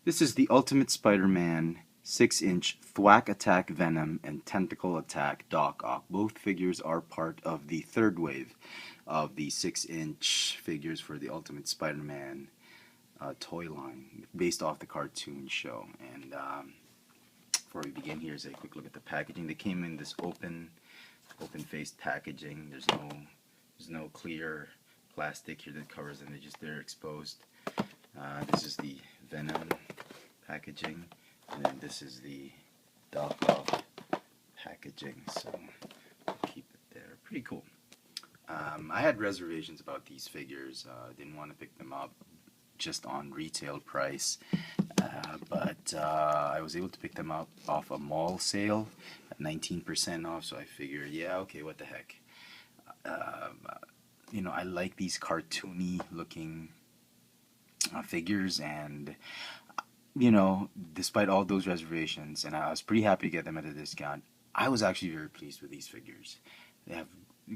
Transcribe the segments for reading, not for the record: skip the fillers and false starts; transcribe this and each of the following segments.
This is the Ultimate Spider-Man 6-inch Thwack Attack Venom and Tentacle Attack Doc Ock. Both figures are part of the third wave of the 6-inch figures for the Ultimate Spider-Man toy line based off the cartoon show. And before we begin, here's a quick look at the packaging. They came in this open-faced packaging. There's no clear plastic here that covers them. They're exposed. This is the Venom packaging, and then this is the Doc Ock packaging, so I'll keep it there. Pretty cool. I had reservations about these figures. Didn't want to pick them up just on retail price, but I was able to pick them up off a mall sale at 19% off, so I figured, yeah, okay, what the heck. I like these cartoony looking figures, and despite all those reservations, and I was pretty happy to get them at a discount, I was actually very pleased with these figures. They have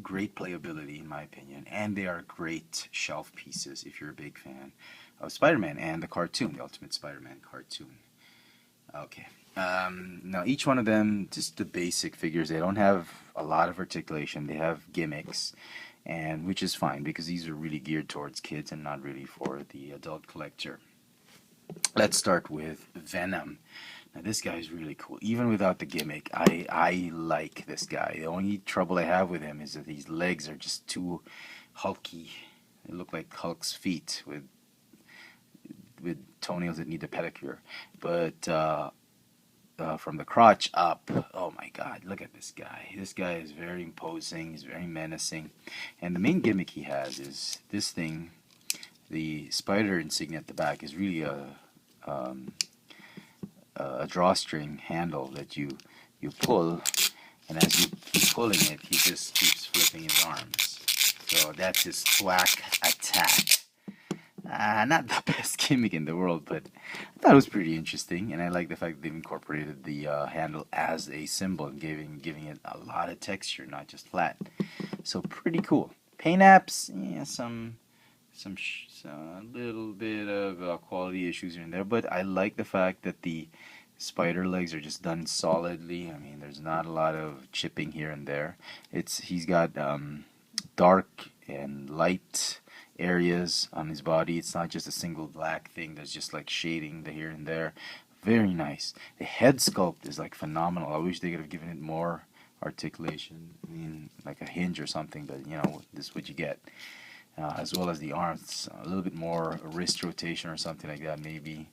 great playability in my opinion, and they are great shelf pieces if you're a big fan of Spider-Man and the cartoon, the Ultimate Spider-Man cartoon. Okay, now each one of them, just the basic figures, they don't have a lot of articulation. They have gimmicks, and which is fine because these are really geared towards kids and not really for the adult collector. Let's start with Venom. Now this guy is really cool. Even without the gimmick, I like this guy. The only trouble I have with him is that these legs are just too hulky. They look like Hulk's feet with toenails that need a pedicure. But from the crotch up, oh my god, look at this guy. This guy is very imposing. He's very menacing. And the main gimmick he has is this thing. The spider insignia at the back is really a drawstring handle that you pull, and as you keep pulling it, he just keeps flipping his arms. So that's his Thwack Attack. Not the best gimmick in the world, but I thought it was pretty interesting, and I like the fact that they've incorporated the handle as a symbol and giving it a lot of texture, not just flat. So pretty cool. Paint apps, yeah, a little bit of quality issues here and there, but I like the fact that the spider legs are just done solidly. I mean, there's not a lot of chipping here and there. He's got dark and light areas on his body. It's not just a single black thing. There's just like shading the here and there. Very nice. The head sculpt is like phenomenal. I wish they could have given it more articulation. I mean, like a hinge or something, but this is what you get. As well as the arms, a little bit more wrist rotation or something like that, maybe.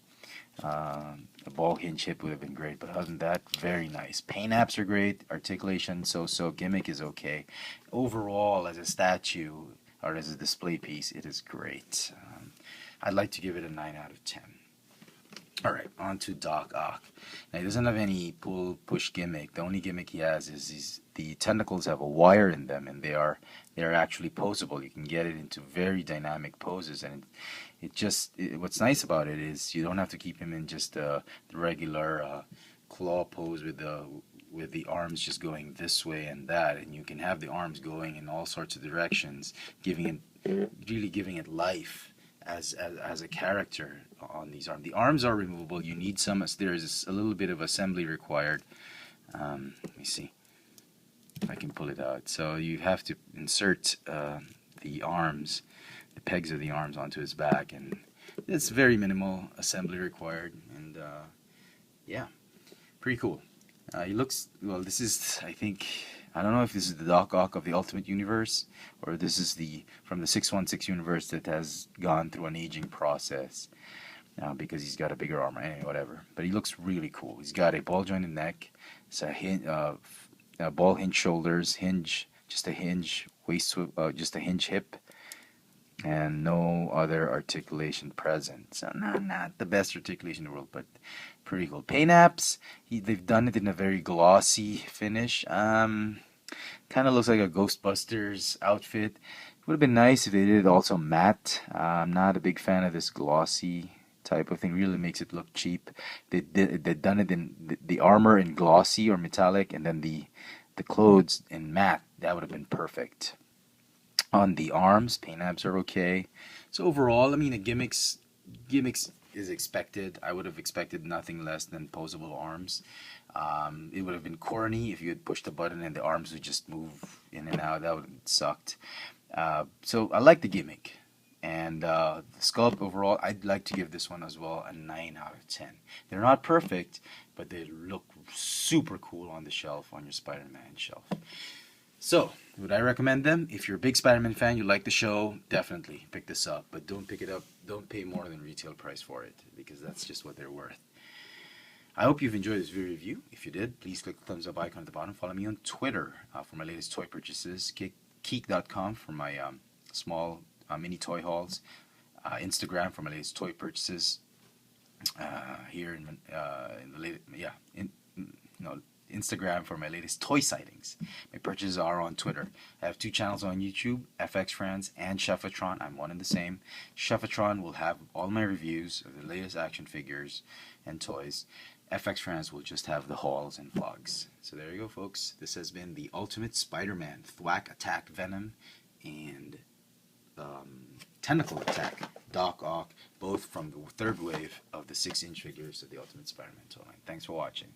A ball hinge hip would have been great, but other than that, very nice. Paint apps are great, articulation so, gimmick is okay. Overall, as a statue or as a display piece, it is great. I'd like to give it a 9 out of 10. Alright, on to Doc Ock. Now, he doesn't have any pull-push gimmick. The only gimmick he has is the tentacles have a wire in them, and they are actually posable. You can get it into very dynamic poses, and what's nice about it is you don't have to keep him in just the regular claw pose with the arms just going this way and that, and you can have the arms going in all sorts of directions, really giving it life as a character on these arms. The arms are removable. You need there is a little bit of assembly required. Let me see if I can pull it out. So you have to insert the pegs of the arms onto his back, and it's very minimal assembly required, and yeah, pretty cool. He looks, well, this is, I don't know if this is the Doc Ock of the Ultimate Universe, or this is from the 616 universe that has gone through an aging process, because he's got a bigger armor, anyway, whatever. But he looks really cool. He's got a ball jointed neck, it's a ball hinge shoulders, just a hinge waist, just a hinge hip, and no other articulation present. So not the best articulation in the world, but pretty cool. Paint apps, they've done it in a very glossy finish. Kind of looks like a Ghostbusters outfit. It would have been nice if they did it also matte. I'm not a big fan of this glossy type of thing. Really makes it look cheap. They've done it in the armor in glossy or metallic, and then the clothes in matte. That would have been perfect. On the arms, paint apps are okay. So overall, I mean, the gimmicks is expected. I would have expected nothing less than posable arms. It would have been corny if you had pushed a button and the arms would just move in and out. That would have sucked. So I like the gimmick. And the sculpt overall, I'd like to give this one as well a 9 out of 10. They're not perfect, but they look super cool on the shelf, on your Spider-Man shelf. So, would I recommend them? If you're a big Spider-Man fan, you like the show, definitely pick this up. But don't pick it up, don't pay more than retail price for it, because that's just what they're worth. I hope you've enjoyed this video review. If you did, please click the thumbs up icon at the bottom. Follow me on Twitter for my latest toy purchases. Keek.com for my small mini toy hauls. Instagram for my latest toy purchases. Here in the latest, Instagram for my latest toy sightings. My purchases are on Twitter. I have 2 channels on YouTube, FX Friends and Chefatron. I'm one and the same. Chefatron will have all my reviews of the latest action figures and toys. FX Friends will just have the hauls and vlogs. So there you go, folks. This has been the Ultimate Spider-Man Thwack Attack Venom and Tentacle Attack Doc Ock, both from the 3rd wave of the 6-inch figures of the Ultimate Spider-Man toy line. Thanks for watching.